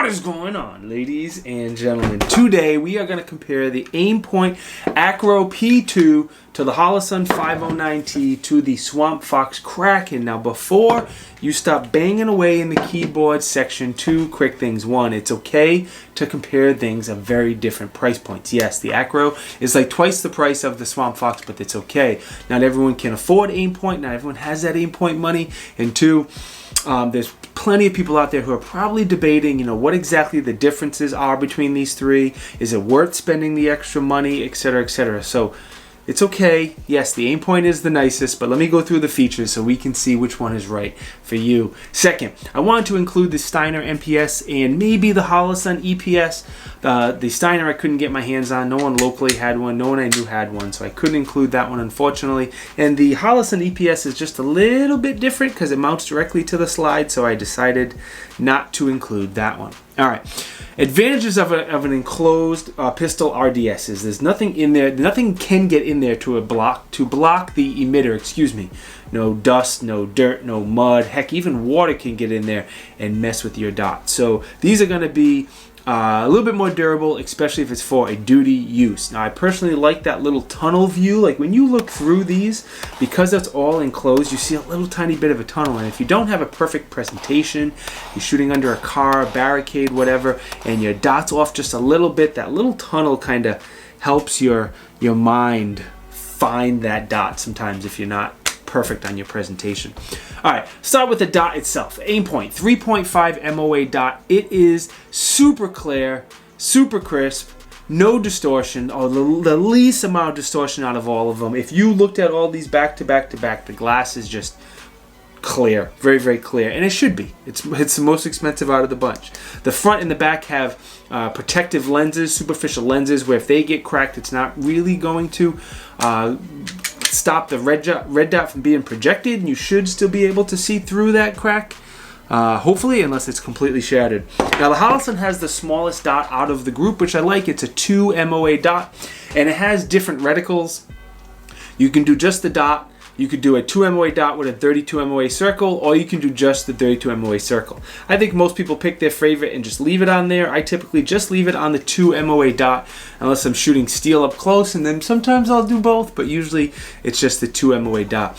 What is going on, ladies and gentlemen? Today we are going to compare the Aimpoint Acro P-2 to the Holosun HE509T to the Swampfox Kracken. Now before you stop banging away in the keyboard section, two quick things. One, it's okay to compare things of very different price points. Yes, the Acro is like twice the price of the Swampfox, but it's okay. Not everyone can afford Aimpoint, not everyone has that Aimpoint money. And two, there's plenty of people out there who are probably debating, what exactly the differences are between these three. Is it worth spending the extra money, etc., etc. So it's okay. Yes, the Aimpoint is the nicest, but let me go through the features so we can see which one is right for you. Second, I wanted to include the Steiner MPS and maybe the Holosun EPS. The Steiner I couldn't get my hands on. No one locally had one. No one I knew had one, so I couldn't include that one, unfortunately. And the Holosun EPS is just a little bit different because it mounts directly to the slide, so I decided not to include that one. All right. Advantages of an enclosed pistol RDS is there's nothing in there, nothing can get in there to block the emitter, excuse me. No dust, no dirt, no mud, heck, even water can get in there and mess with your dot. So these are going to be a little bit more durable, especially if it's for a duty use. Now, I personally like that little tunnel view. Like when you look through these, because it's all enclosed, you see a little tiny bit of a tunnel. And if you don't have a perfect presentation, you're shooting under a car, a barricade, whatever, and your dot's off just a little bit, that little tunnel kind of helps your mind find that dot sometimes if you're not perfect on your presentation. All right, start with the dot itself. Aimpoint 3.5 MOA dot. It is super clear, super crisp, no distortion, or the least amount of distortion out of all of them. If you looked at all these back to back to back, the glass is just clear, very, very clear, and it should be. It's the most expensive out of the bunch. The front and the back have protective lenses, superficial lenses, where if they get cracked, it's not really going to stop the red dot from being projected, and you should still be able to see through that crack, hopefully, unless it's completely shattered. Now the Holosun has the smallest dot out of the group, which I like. It's a 2 MOA dot, and it has different reticles. You can do just the dot. You could do a 2 MOA dot with a 32 MOA circle, or you can do just the 32 MOA circle. I think most people pick their favorite and just leave it on there. I typically just leave it on the 2 MOA dot unless I'm shooting steel up close, and then sometimes I'll do both, but usually it's just the 2 MOA dot.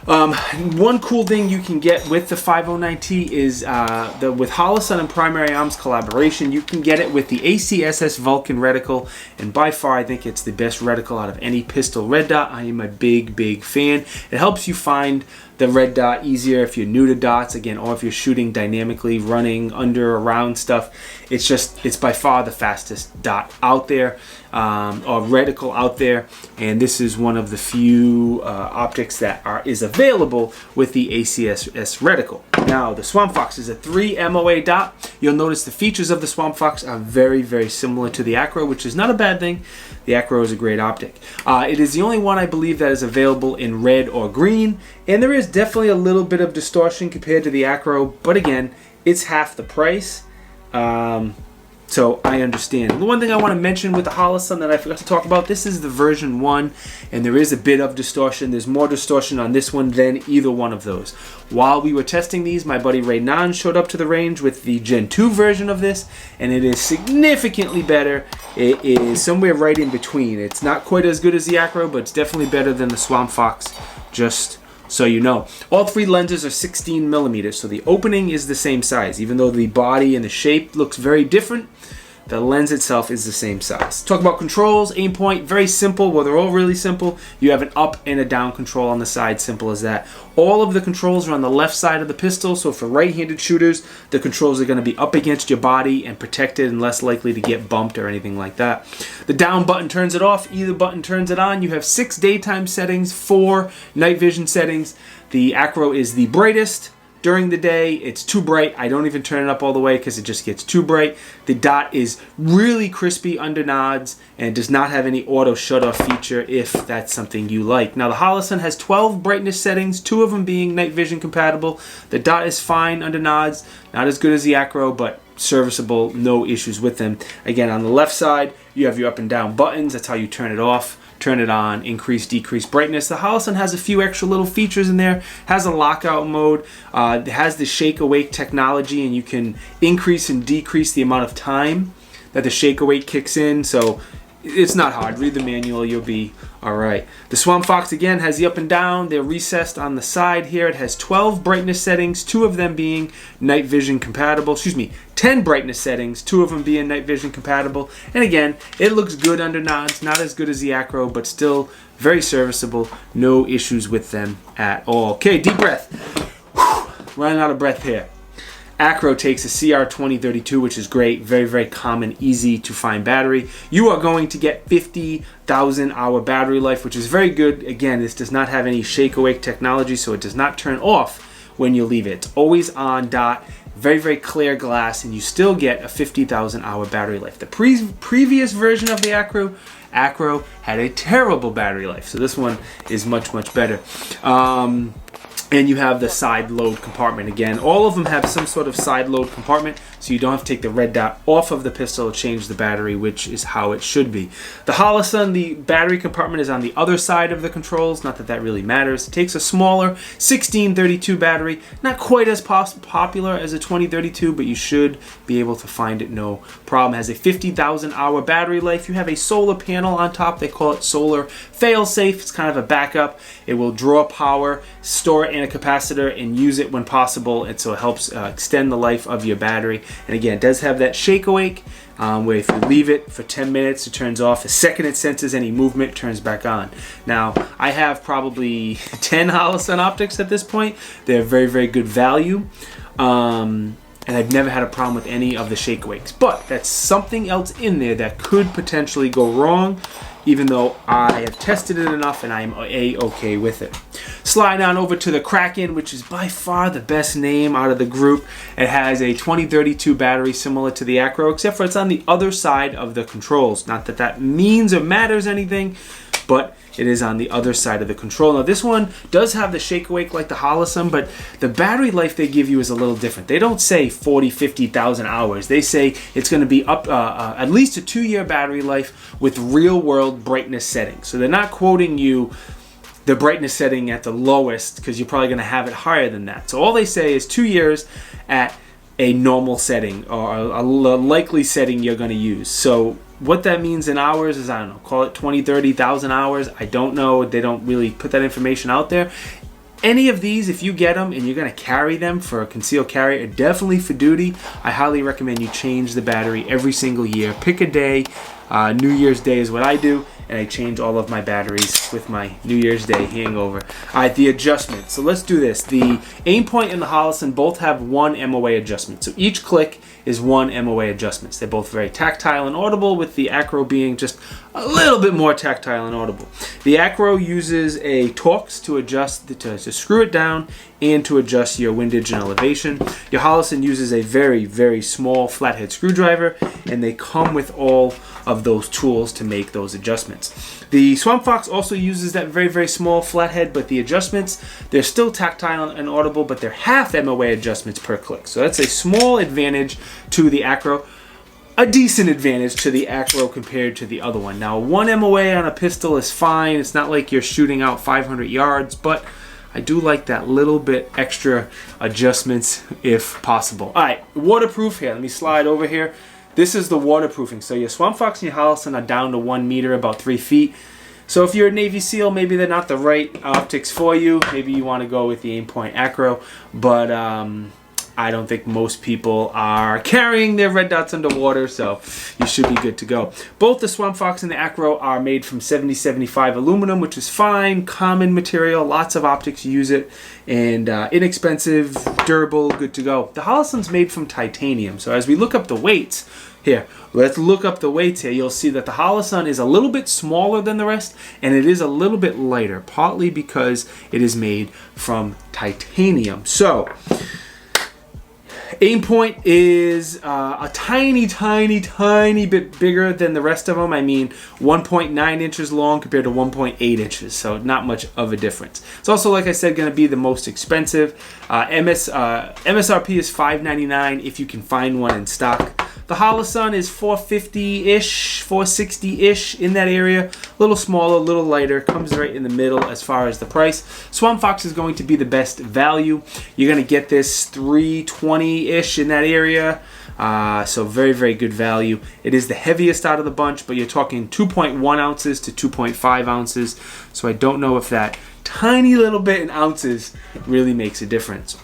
One cool thing you can get with the 509T is with Holosun and Primary Arms collaboration, you can get it with the ACSS Vulcan reticle, and by far I think it's the best reticle out of any pistol red dot. I am a big, big fan. It helps you find the red dot easier if you're new to dots, again, or if you're shooting dynamically, running under, around stuff. It's by far the fastest dot out there, or reticle out there, and this is one of the few optics that is available with the ACSS reticle. Now, the Swampfox is a 3 MOA dot. You'll notice the features of the Swampfox are very, very similar to the Acro, which is not a bad thing. The Acro is a great optic. It is the only one, I believe, that is available in red or green, and there is definitely a little bit of distortion compared to the Acro, but again, it's half the price. So I understand. And the one thing I want to mention with the Holosun that I forgot to talk about, this is the version 1, and there is a bit of distortion. There's more distortion on this one than either one of those. While we were testing these, my buddy Ray Nan showed up to the range with the Gen 2 version of this, and it is significantly better. It is somewhere right in between. It's not quite as good as the Acro, but it's definitely better than the Swampfox, just so you know. All three lenses are 16 millimeters, so the opening is the same size. Even though the body and the shape looks very different, the lens itself is the same size. Talk about controls. Aimpoint, very simple. Well, they're all really simple. You have an up and a down control on the side, simple as that. All of the controls are on the left side of the pistol, so for right-handed shooters, the controls are going to be up against your body and protected and less likely to get bumped or anything like that. The down button turns it off, either button turns it on. You have 6 daytime settings, 4 night vision settings. The Acro is the brightest. During the day, it's too bright. I don't even turn it up all the way because it just gets too bright. The dot is really crispy under nods and does not have any auto shut-off feature if that's something you like. Now, the Holosun has 12 brightness settings, 2 of them being night vision compatible. The dot is fine under nods, not as good as the Acro, but serviceable, no issues with them. Again, on the left side, You have your up and down buttons. That's how you turn it off, turn it on, increase, decrease brightness. The Holosun has a few extra little features in there. Has a lockout mode. It has the shake awake technology, and you can increase and decrease the amount of time that the shake awake kicks in. So it's not hard. Read the manual, you'll be all right. The Swampfox again has the up and down. They're recessed on the side here. It has 12 brightness settings, 2 of them being night vision compatible. 10 brightness settings, 2 of them being night vision compatible. And again, it looks good under nods, not as good as the Acro, but still very serviceable. No issues with them at all. Okay, deep breath. Whew, running out of breath here. Acro takes a CR2032, which is great, very, very common, easy to find battery. You are going to get 50,000 hour battery life, which is very good. Again, this does not have any shake awake technology, so it does not turn off when you leave it. It's always on dot, very, very clear glass, and you still get a 50,000 hour battery life. The previous version of the Acro had a terrible battery life, so this one is much, much better. And you have the side load compartment again. All of them have some sort of side load compartment, so you don't have to take the red dot off of the pistol to change the battery, which is how it should be. The Holosun, the battery compartment is on the other side of the controls. Not that that really matters. It takes a smaller 1632 battery, not quite as popular as a 2032, but you should be able to find it no problem. It has a 50,000 hour battery life. You have a solar panel on top. They call it solar fail-safe. It's kind of a backup. It will draw power, store it in a capacitor, and use it when possible, and so it helps extend the life of your battery. And again, it does have that shake awake where if you leave it for 10 minutes it turns off. The second it senses any movement, it turns back on. Now I have probably 10 Holosun optics at this point. They're very, very good value, and I've never had a problem with any of the shake awakes, but that's something else in there that could potentially go wrong, even though I have tested it enough and I'm A-okay with it. Slide on over to the Kracken, which is by far the best name out of the group. It has a 2032 battery similar to the Acro, except for it's on the other side of the controls. Not that that means or matters anything, but it is on the other side of the control. Now this one does have the shake awake like the Holosun, but the battery life they give you is a little different. They don't say 40, 50,000 hours. They say it's going to be up at least a 2-year battery life with real world brightness settings. So they're not quoting you the brightness setting at the lowest, because you're probably going to have it higher than that. So all they say is 2 years at a normal setting, or a likely setting you're going to use. So what that means in hours is, I don't know, call it 20, 30,000 hours. I don't know. They don't really put that information out there. Any of these, if you get them and you're going to carry them for a concealed carry, or definitely for duty, I highly recommend you change the battery every single year. Pick a day. New Year's Day is what I do, and I change all of my batteries with my New Year's Day hangover. All right, the adjustment. So let's do this. The Aimpoint and the Holosun both have 1 MOA adjustment. So each click is 1 MOA adjustments. They're both very tactile and audible, with the Acro being just a little bit more tactile and audible. The Acro uses a Torx to adjust, to screw it down and to adjust your windage and elevation. Your Holosun uses a very, very small flathead screwdriver, and they come with all of those tools to make those adjustments. The Swampfox also uses that very, very small flathead, but the adjustments, they're still tactile and audible, but they're half MOA adjustments per click. So that's a small advantage to the Acro. A decent advantage to the Acro compared to the other one. Now, 1 MOA on a pistol is fine. It's not like you're shooting out 500 yards, but I do like that little bit extra adjustments if possible. All right, waterproof here. Let me slide over here. This is the waterproofing. So your Swampfox and your Holosun are down to 1 meter, about 3 feet. So if you're a Navy SEAL, maybe they're not the right optics for you. Maybe you want to go with the Aimpoint Acro, but I don't think most people are carrying their red dots underwater, so you should be good to go. Both the Swampfox and the Acro are made from 7075 aluminum, which is fine, common material. Lots of optics use it, and inexpensive, durable, good to go. The Holosun's made from titanium, so as we look up the weights, here, let's look up the weights here. You'll see that the Holosun is a little bit smaller than the rest, and it is a little bit lighter, partly because it is made from titanium. So Aimpoint is a tiny, tiny, tiny bit bigger than the rest of them. I mean, 1.9 inches long compared to 1.8 inches, so not much of a difference. It's also, like I said, going to be the most expensive. MSRP is $5.99 if you can find one in stock. The Holosun is 450-ish, 460-ish, in that area. A little smaller, a little lighter, comes right in the middle as far as the price. Swampfox is going to be the best value. You're going to get this 320-ish in that area. So very, very good value. It is the heaviest out of the bunch, but you're talking 2.1 ounces to 2.5 ounces. So I don't know if that tiny little bit in ounces really makes a difference.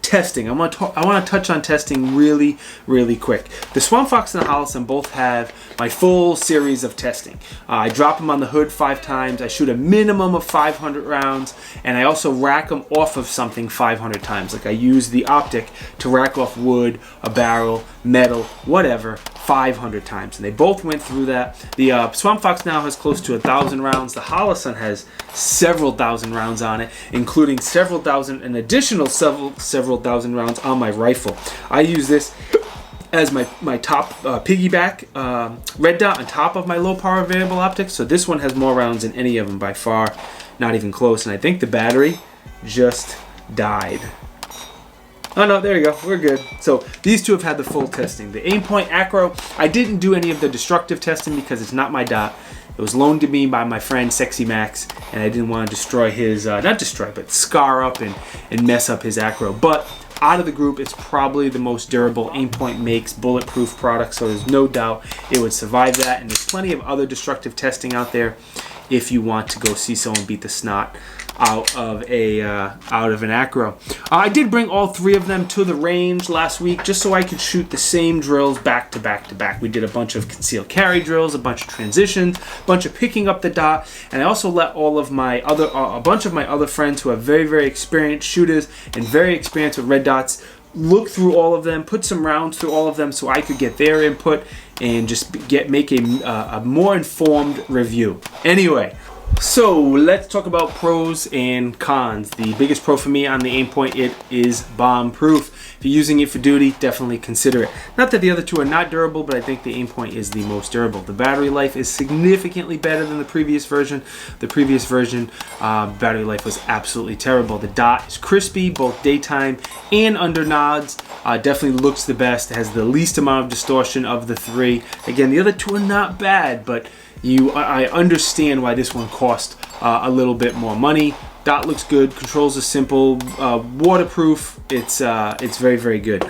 Testing. I want to touch on testing really, really quick. The Swampfox and the Holosun both have my full series of testing. I drop them on the hood 5 times. I shoot a minimum of 500 rounds, and I also rack them off of something 500 times. Like I use the optic to rack off wood, a barrel, metal, whatever, 500 times, and they both went through that. The Swampfox now has close to 1,000 rounds. The Holosun has several thousand rounds on it, including several thousand, an additional several thousand rounds on my rifle. I use this as my top piggyback red dot on top of my low power variable optics. So this one has more rounds than any of them by far, not even close. And I think the battery just died. Oh no, there you go, we're good. So these two have had the full testing. The Aimpoint Acro, I didn't do any of the destructive testing because it's not my dot. It was loaned to me by my friend Sexy Max, and I didn't want to destroy his, not destroy, but scar up and mess up his acro. But out of the group, it's probably the most durable. Aimpoint makes bulletproof products, so there's no doubt it would survive that. And there's plenty of other destructive testing out there if you want to go see someone beat the snot out of an acro. I did bring all 3 of them to the range last week just so I could shoot the same drills back to back to back. We did a bunch of concealed carry drills, a bunch of transitions, a bunch of picking up the dot, and I also let all of my other a bunch of my other friends who are very, very experienced shooters and very experienced with red dots look through all of them, put some rounds through all of them so I could get their input and just make a more informed review. Anyway, so let's talk about pros and cons. The biggest pro for me on the Aimpoint, it is bomb proof. If you're using it for duty, definitely consider it. Not that the other two are not durable, but I think the Aimpoint is the most durable. The battery life is significantly better than the previous version. The previous version, battery life was absolutely terrible. The dot is crispy, both daytime and under nods. Definitely looks the best. It has the least amount of distortion of the 3. Again, the other 2 are not bad, but I understand why this one cost a little bit more money. Dot looks good. Controls are simple. Waterproof. It's very, very good.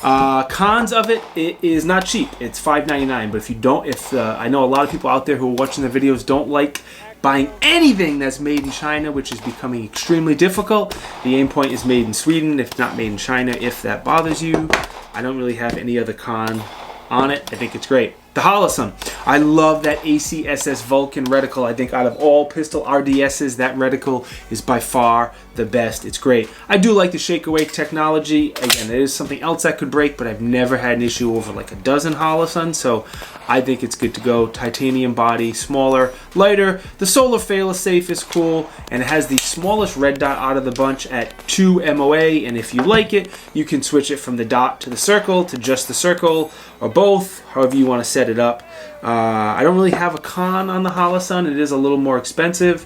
Cons of it is not cheap. It's $5.99. But if you don't, I know a lot of people out there who are watching the videos don't like buying anything that's made in China, which is becoming extremely difficult. The Aimpoint is made in Sweden, if not made in China, if that bothers you. I don't really have any other con on it. I think it's great. The Holosun. I love that ACSS Vulcan reticle. I think out of all pistol RDSs, that reticle is by far the best. It's great. I do like the shake awake technology. Again, it is something else that could break, but I've never had an issue over like a dozen Holosun, so I think it's good to go. Titanium body, smaller, lighter. The solar fail-safe is cool, and it has the smallest red dot out of the bunch at 2 MOA, and if you like it, you can switch it from the dot to the circle to just the circle, or both, however you want to set it up. I don't really have a con on the Holosun. It is a little more expensive,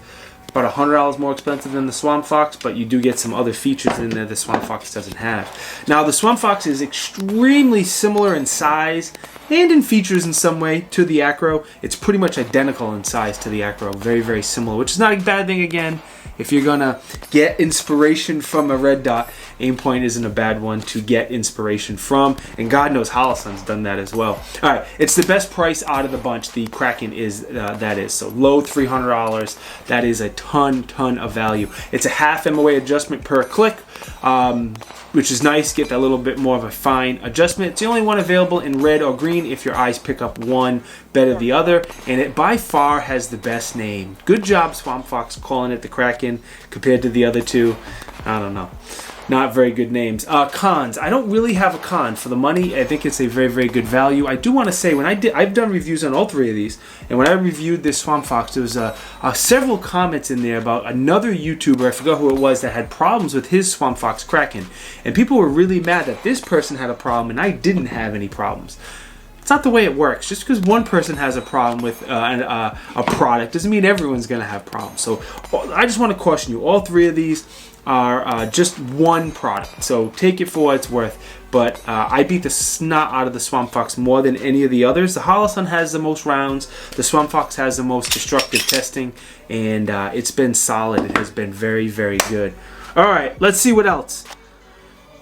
about $100 more expensive than the Swampfox, but you do get some other features in there the Swampfox doesn't have. Now, the Swampfox is extremely similar in size and in features in some way to the Acro. It's pretty much identical in size to the Acro, very, very similar, which is not a bad thing. Again, if you're gonna get inspiration from a red dot, Aimpoint isn't a bad one to get inspiration from, and God knows Holosun's done that as well. All right, it's the best price out of the bunch. The Kracken is so low $300. That is a ton of value. It's a half MOA adjustment per click, which is nice. Get that little bit more of a fine adjustment. It's the only one available in red or green if your eyes pick up one better than the other, and it by far has the best name. Good job, Swampfox, calling it the Kracken compared to the other two. I don't know. Not very good names. Cons. I don't really have a con. For the money, I think it's a very, very good value. I do want to say, I've done reviews on all 3 of these, and when I reviewed this Swampfox, there was several comments in there about another YouTuber, I forgot who it was, that had problems with his Swampfox Kracken, and people were really mad that this person had a problem and I didn't have any problems. It's not the way it works. Just because one person has a problem with a product doesn't mean everyone's going to have problems. So I just want to caution you, all 3 of these, are just one product, so take it for what it's worth. But I beat the snot out of the Swampfox more than any of the others. The Holosun has the most rounds. The Swampfox has the most destructive testing, and it's been solid. It has been very, very good. All right, let's see what else.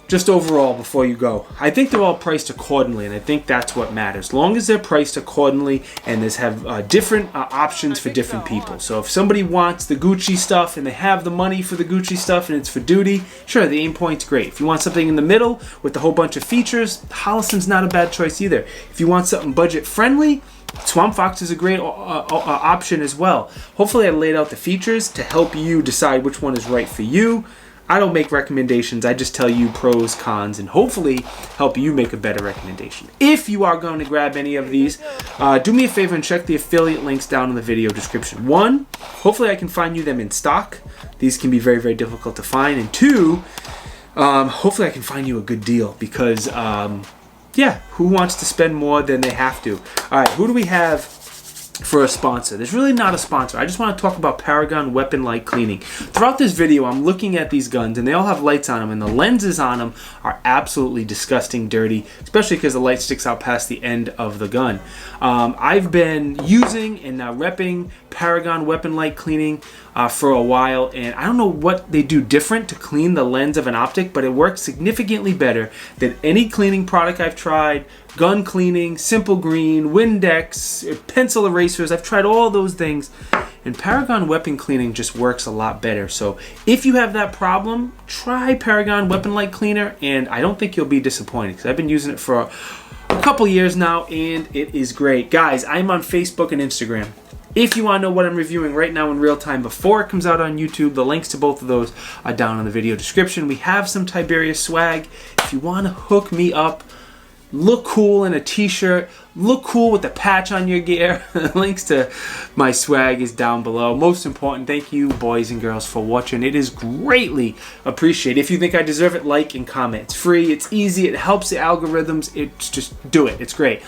Just overall, before you go, I think they're all priced accordingly, and I think that's what matters. As long as they're priced accordingly, and they have different options for different people. So if somebody wants the Gucci stuff, and they have the money for the Gucci stuff, and it's for duty, sure, the Aimpoint's great. If you want something in the middle with a whole bunch of features, the Holosun's not a bad choice either. If you want something budget-friendly, Swampfox is a great option as well. Hopefully I laid out the features to help you decide which one is right for you. I don't make recommendations, I just tell you pros, cons, and hopefully help you make a better recommendation. If you are going to grab any of these, do me a favor and check the affiliate links down in the video description. One, hopefully I can find you them in stock. These can be very, very difficult to find. And two, hopefully I can find you a good deal because, yeah, who wants to spend more than they have to? All right, who do we have for a sponsor? There's really not a sponsor. I just want to talk about Paragon Weapon Light Cleaning. Throughout this video, I'm looking at these guns, and they all have lights on them, and the lenses on them are absolutely disgusting dirty, especially because the light sticks out past the end of the gun. I've been using and now repping Paragon Weapon Light Cleaning for a while, and I don't know what they do different to clean the lens of an optic, but it works significantly better than any cleaning product I've tried. Gun cleaning, simple green, Windex, pencil erasers. I've tried all those things, and Paragon Weapon Cleaning just works a lot better. So if you have that problem, try Paragon Weapon Light Cleaner, and I don't think you'll be disappointed because I've been using it for a couple years now, and it is great. Guys, I'm on Facebook and Instagram. If you want to know what I'm reviewing right now in real time before it comes out on YouTube, the links to both of those are down in the video description. We have some Tiberious swag. If you want to hook me up, look cool in a t-shirt, look cool with the patch on your gear, links to my swag is down below. Most important, thank you boys and girls for watching. It is greatly appreciated. If you think I deserve it, like and comment. It's free, it's easy, it helps the algorithms. It's just do it, it's great.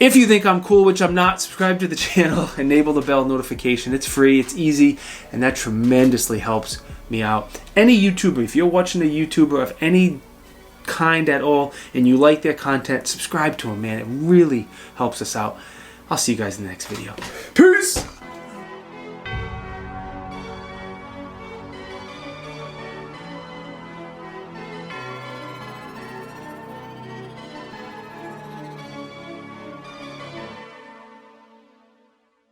If you think I'm cool, which I'm not, subscribe to the channel, enable the bell notification. It's free, it's easy, and that tremendously helps me out. Any YouTuber, if you're watching a YouTuber of any kind at all and you like their content, subscribe to them, man. It really helps us out. I'll see you guys in the next video. Peace!